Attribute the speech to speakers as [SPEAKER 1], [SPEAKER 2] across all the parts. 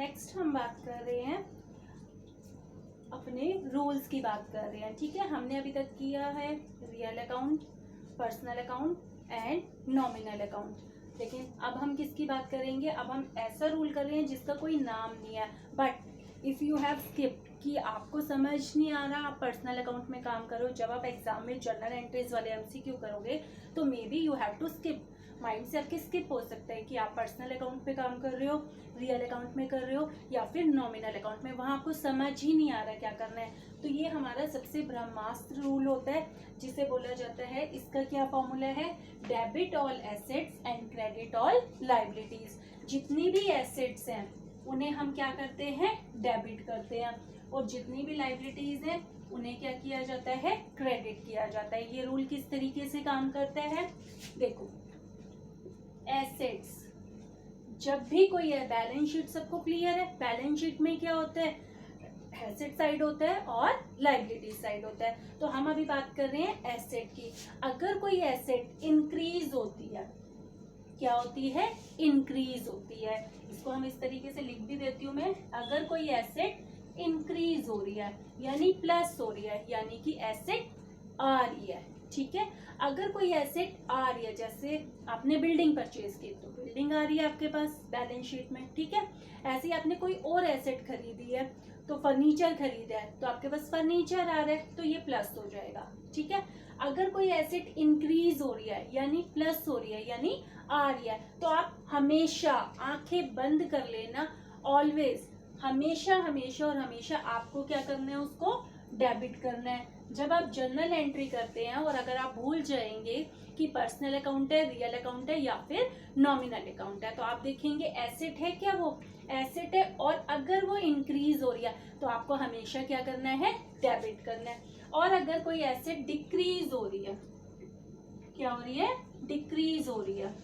[SPEAKER 1] Next हम बात कर रहे हैं अपने रूल्स की बात कर रहे हैं। ठीक है, हमने अभी तक किया है real account, personal account and nominal account. लेकिन अब हम किसकी बात करेंगे? अब हम ऐसा रूल कर रहे हैं जिसका कोई नाम नहीं है, but if you have skipped कि आपको समझ नहीं आ रहा, आप पर्सनल अकाउंट में काम करो, जब आप एग्जाम में जर्नल एंट्रीज वाले एमसीक्यू करोगे तो maybe you have to skip, mind से आपके स्किप हो सकता है कि आप पर्सनल अकाउंट पे काम कर रहे हो, रियल अकाउंट में कर रहे हो या फिर नॉमिनल अकाउंट में, वहां आपको समझ ही नहीं आ रहा क्या करना है। तो ये हमारा सबसे ब्रह्मास्त्र रूल होता है जिसे बोला जाता है, इसका क्या फॉर्मूला है? Debit all assets and credit all liabilities. जितनी भी एसेट्स हैं उन्हें हम क्या करते हैं? डेबिट करते हैं, और जितनी भी लायबिलिटीज हैं उन्हें क्या किया जाता है? क्रेडिट किया जाता है। ये रूल किस तरीके से काम करता है? देखो, एसेट्स जब भी कोई है, बैलेंस शीट सबको क्लियर है, बैलेंस शीट में क्या होता है? एसेट साइड होता है और लायबिलिटी साइड होता है। तो हम अभी बात कर रहे हैं एसेट की। अगर कोई एसेट इंक्रीज होती है, क्या होती है? इंक्रीज होती है। इसको हम इस तरीके से लिख भी देती हूँ मैं, अगर कोई एसेट इंक्रीज हो रही है यानी प्लस हो रही है, यानी कि एसेट आ रही है। ठीक है, अगर कोई एसेट आ रही है, जैसे आपने बिल्डिंग परचेज की तो बिल्डिंग आ रही है आपके पास बैलेंस शीट में। ठीक है, ऐसे ही आपने कोई और एसेट खरीदी है, तो फर्नीचर खरीदा है तो आपके पास फर्नीचर आ रहा है, तो ये प्लस हो जाएगा। ठीक है, अगर कोई एसेट इंक्रीज हो रही है यानी प्लस हो रही है यानी आ रही है, तो आप हमेशा आंखें बंद कर लेना, ऑलवेज, हमेशा हमेशा और हमेशा आपको क्या करना है? उसको डेबिट करना है। जब आप जर्नल एंट्री करते हैं और अगर आप भूल जाएंगे कि पर्सनल अकाउंट है, रियल अकाउंट है या फिर नॉमिनल अकाउंट है, तो आप देखेंगे एसेट है क्या? वो एसेट है, और अगर वो इंक्रीज हो रही है तो आपको हमेशा क्या करना है? डेबिट करना है। और अगर कोई एसेट डिक्रीज हो रही है, क्या हो रही है? डिक्रीज हो रही है।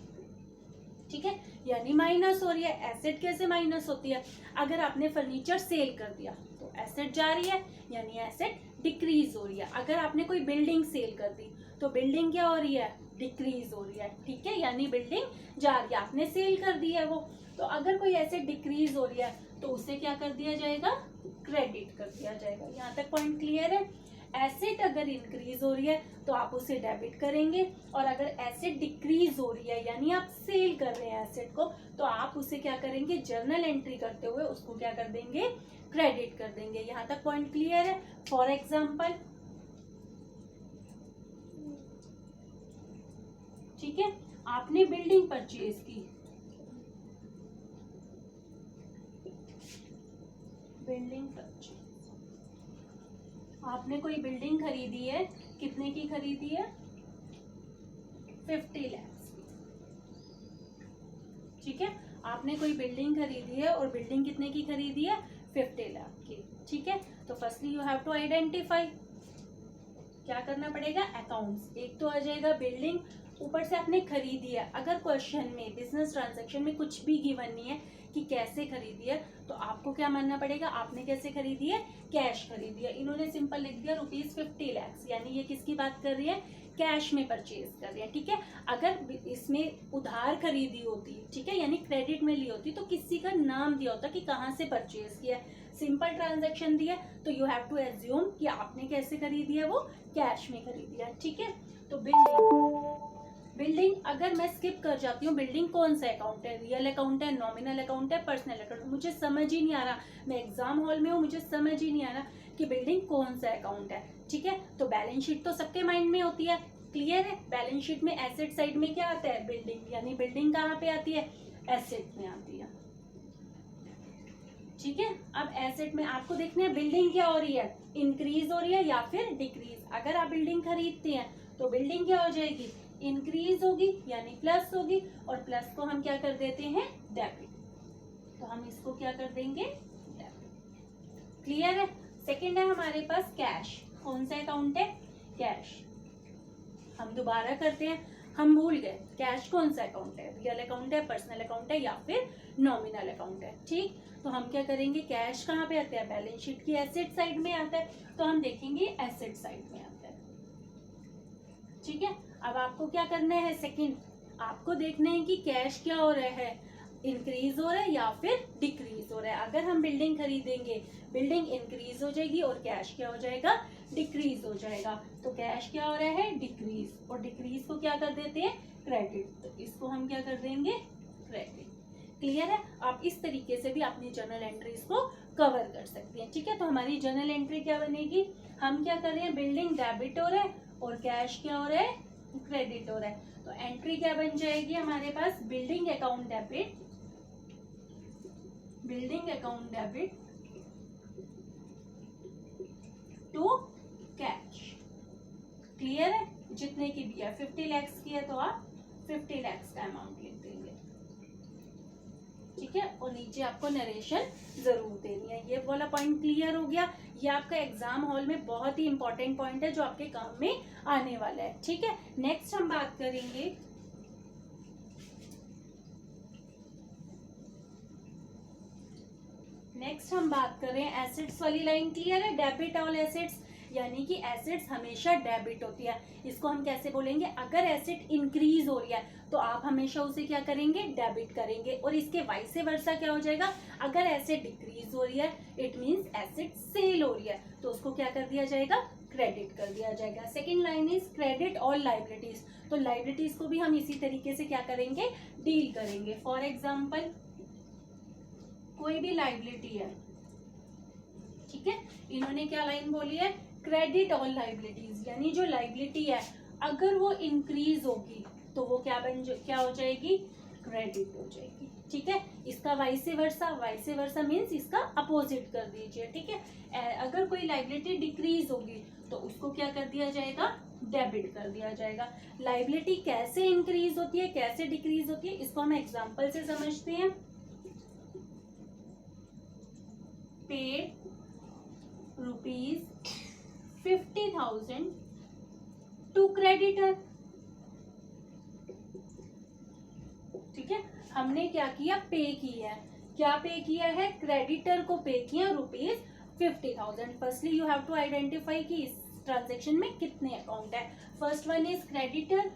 [SPEAKER 1] ठीक है, यानी माइनस हो रही है। एसेट कैसे माइनस होती है? अगर आपने फर्नीचर सेल कर दिया तो एसेट जा रही है यानी एसेट डिक्रीज हो रही है। अगर आपने कोई बिल्डिंग सेल कर दी तो बिल्डिंग क्या हो रही है? डिक्रीज हो रही है। ठीक है, यानी बिल्डिंग जा रही है, आपने सेल कर दी है वो। तो अगर कोई एसेट डिक्रीज हो रही है तो उसे क्या कर दिया जाएगा? क्रेडिट कर दिया जाएगा। यहाँ तक पॉइंट क्लियर है? एसेट अगर इंक्रीज हो रही है तो आप उसे डेबिट करेंगे, और अगर एसेट डिक्रीज हो रही है यानी आप सेल कर रहे हैं एसेट को, तो आप उसे क्या करेंगे? जर्नल एंट्री करते हुए उसको क्या कर देंगे? क्रेडिट कर देंगे। यहाँ तक पॉइंट क्लियर है? फॉर एग्जाम्पल, ठीक है, आपने बिल्डिंग परचेज की, बिल्डिंग परचेज, आपने कोई बिल्डिंग खरीदी है, कितने की खरीदी है? 50 लाख। ठीक है, आपने कोई बिल्डिंग खरीदी है और बिल्डिंग कितने की खरीदी है? 50 लाख की। ठीक है, तो firstly you have to identify, क्या करना पड़ेगा? अकाउंट्स। एक तो आ जाएगा बिल्डिंग, ऊपर से आपने खरीदी है। अगर क्वेश्चन में, बिजनेस ट्रांजैक्शन में कुछ भी गिवन नहीं है कि कैसे खरीदी है, तो आपको क्या मानना पड़ेगा? आपने कैसे खरीदी है? कैश खरीदी है। इन्होंने सिंपल लिख दिया ₹50 लाख, यानी ये किसकी बात कर रही है? कैश में परचेज कर रहे हैं। ठीक है, अगर इसमें उधार खरीदी होती, ठीक है, यानी क्रेडिट में ली होती, तो किसी का नाम दिया होता कि कहाँ से परचेज किया। सिंपल ट्रांजैक्शन दिया तो यू हैव टू एज्यूम कि आपने कैसे खरीदी है? वो कैश में खरीदी है। ठीक है, तो बिल्डिंग अगर मैं स्किप कर जाती हूँ, बिल्डिंग कौन सा अकाउंट है? रियल अकाउंट है, नॉमिनल अकाउंट है, पर्सनल अकाउंट, मुझे समझ ही नहीं आ रहा, मैं एग्जाम हॉल में हूँ, मुझे समझ ही नहीं आ रहा कि बिल्डिंग कौन सा अकाउंट है। ठीक है, तो बैलेंस शीट तो सबके माइंड में होती है, क्लियर है? बैलेंस शीट में एसेट साइड में क्या आता है? बिल्डिंग, यानी बिल्डिंग कहाँ पे आती है? एसेट में आती है। ठीक है, अब एसेट में आपको देखना है बिल्डिंग क्या हो रही है? इंक्रीज हो रही है या फिर डिक्रीज। अगर आप बिल्डिंग खरीदते हैं तो बिल्डिंग क्या हो जाएगी? इंक्रीज होगी यानी प्लस होगी, और प्लस को हम क्या कर देते हैं? डेबिट। तो हम इसको क्या कर देंगे? डेबिट। क्लियर है? सेकंड है हमारे पास कैश। कौन सा अकाउंट है? कैश। हम दोबारा करते हैं, हम भूल गए कैश कौन सा अकाउंट है? रियल अकाउंट है, पर्सनल अकाउंट है या फिर नॉमिनल अकाउंट है। ठीक, तो हम क्या करेंगे? कैश कहाँ पे आता है? बैलेंस शीट की एसेट साइड में आता है, तो हम देखेंगे एसेट साइड में आता है। ठीक है, अब आपको क्या करना है? सेकंड, आपको देखना है कि कैश क्या हो रहा है? इंक्रीज हो रहा है या फिर डिक्रीज हो रहा है। अगर हम बिल्डिंग खरीदेंगे, बिल्डिंग इंक्रीज हो जाएगी और कैश क्या हो जाएगा, डिक्रीज हो जाएगा। तो कैश क्या हो रहा है, डिक्रीज, और डिक्रीज को क्या कर देते हैं, क्रेडिट। तो इसको हम क्या कर देंगे, क्रेडिट। क्लियर है। आप इस तरीके से भी अपनी जर्नल एंट्रीज को कवर कर सकती हैं। ठीक है, तो हमारी जर्नल एंट्री क्या बनेगी, हम क्या कर रहे हैं, बिल्डिंग डेबिट हो रहा है और कैश क्या हो रहा है, क्रेडिट हो रहा है। तो एंट्री क्या बन जाएगी हमारे पास, building account debit, building account debit to cash. Clear है। जितने की भी है, 50 लाख की है तो आप 50 लाख का अमाउंट लिख देंगे। ठीक है, और नीचे आपको नरेशन जरूर देनी है। ये वाला पॉइंट क्लियर हो गया। ये आपका एग्जाम हॉल में बहुत ही इंपॉर्टेंट पॉइंट है जो आपके काम में आने वाला है। ठीक है, नेक्स्ट हम बात करेंगे कर रहे हैं एसेट्स वाली लाइन। क्लियर है। डेबिट ऑल एसेट्स, यानी कि एसेट्स हमेशा डेबिट होती है। इसको हम कैसे बोलेंगे, अगर एसेट इंक्रीज हो रही है तो आप हमेशा उसे क्या करेंगे, डेबिट करेंगे। और इसके वाइस वर्सा क्या हो जाएगा, अगर एसेट डिक्रीज हो रही है इट मींस एसेट सेल हो रही है तो उसको क्या कर दिया जाएगा, क्रेडिट कर दिया जाएगा। Second line is credit all liabilities. तो लाइबिलिटीज को भी हम इसी तरीके से क्या करेंगे, डील करेंगे। फॉर एग्जाम्पल कोई भी लाइबिलिटी है, ठीक है, इन्होंने क्या लाइन बोली है, क्रेडिट ऑल लाइबिलिटीज, यानी जो लाइबिलिटी है अगर वो इंक्रीज होगी तो वो क्या हो जाएगी, क्रेडिट हो जाएगी। ठीक है, इसका वाइस वर्सा मीन्स इसका अपोजिट कर दीजिए। ठीक है, अगर कोई लाइबिलिटी डिक्रीज होगी तो उसको क्या कर दिया जाएगा, डेबिट कर दिया जाएगा। लाइबिलिटी कैसे इंक्रीज होती है, कैसे डिक्रीज होती है, इसको हम एग्जाम्पल से समझते हैं। Paid ₹50,000 to creditor. ठीक है, हमने क्या किया, पे किया है। क्या पे किया है, क्रेडिटर को पे किया ₹50,000। Firstly you have to identify कि इस ट्रांजेक्शन में कितने अकाउंट है। First one is creditor.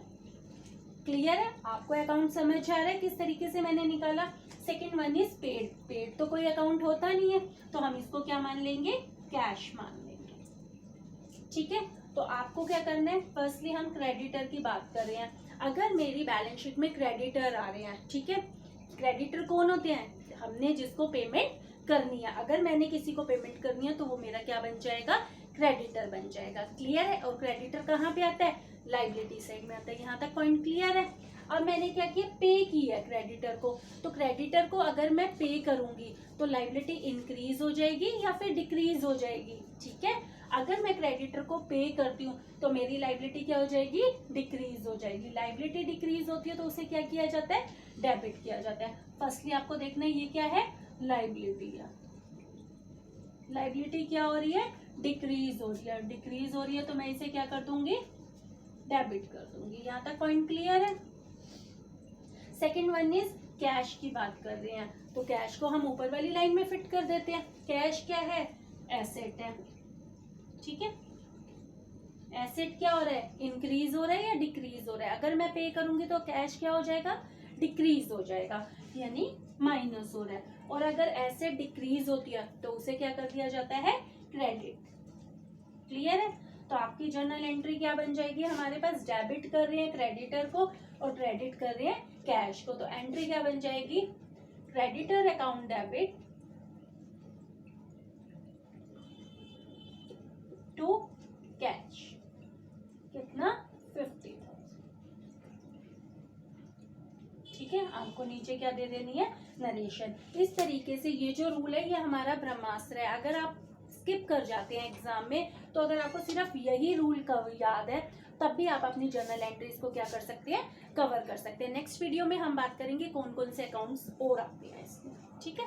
[SPEAKER 1] Clear है, आपको अकाउंट समझ आ रहा है किस तरीके से मैंने निकाला। Second one is paid. Paid तो कोई अकाउंट होता नहीं है तो हम इसको क्या मान लेंगे, कैश मान लेंगे। ठीक है, तो आपको क्या करना है, फर्स्टली हम क्रेडिटर की बात कर रहे हैं। अगर मेरी बैलेंस शीट में क्रेडिटर आ रहे हैं, ठीक है, क्रेडिटर कौन होते हैं, हमने जिसको पेमेंट करनी है। अगर मैंने किसी को पेमेंट करनी है तो वो मेरा क्या बन जाएगा, क्रेडिटर बन जाएगा। क्लियर है। और क्रेडिटर कहाँ पे आता है, लाइबिलिटी साइड में आता है। यहाँ तक पॉइंट क्लियर है। अब मैंने क्या किया, पे किया है क्रेडिटर को। तो क्रेडिटर को अगर मैं पे करूंगी तो लाइबिलिटी इंक्रीज हो जाएगी या फिर डिक्रीज हो जाएगी। ठीक है, अगर मैं क्रेडिटर को पे करती हूँ तो मेरी लाइबिलिटी क्या हो जाएगी, डिक्रीज हो जाएगी। लाइबिलिटी डिक्रीज होती है तो उसे क्या किया जाता है, डेबिट किया जाता है। फर्स्टली आपको देखना है ये क्या है, लाइबिलिटी है। लाइबिलिटी क्या हो रही है, डिक्रीज हो रही है। डिक्रीज हो रही है तो मैं इसे क्या कर दूंगी, डेबिट कर दूंगी। यहाँ तक पॉइंट क्लियर है। सेकेंड वन इज कैश की बात कर रहे हैं तो कैश को हम ऊपर वाली लाइन में फिट कर देते हैं। कैश क्या है, एसेट है। ठीक है, एसेट क्या हो रहा है, इंक्रीज हो रहा है या डिक्रीज हो रहा है। अगर मैं पे करूंगी तो कैश क्या हो जाएगा, डिक्रीज हो जाएगा, यानी माइनस हो रहा है। और अगर एसेट डिक्रीज होती है तो उसे क्या कर दिया जाता है, क्रेडिट। क्लियर है। तो आपकी जर्नल एंट्री क्या बन जाएगी, हमारे पास डेबिट कर रहे हैं क्रेडिटर को और क्रेडिट कर रहे हैं कैश को। तो एंट्री क्या बन जाएगी, creditor account debit to cash. कितना, 50,000। ठीक है, आपको नीचे क्या दे देनी है, नरेशन। इस तरीके से ये जो रूल है ये हमारा ब्रह्मास्त्र है। अगर आप स्किप कर जाते हैं एग्जाम में तो अगर आपको सिर्फ यही रूल का याद है तब भी आप अपनी जर्नल एंट्रीज को क्या कर सकते हैं, कवर कर सकते हैं। नेक्स्ट वीडियो में हम बात करेंगे कौन कौन से अकाउंट्स और आते हैं इसमें। ठीक है।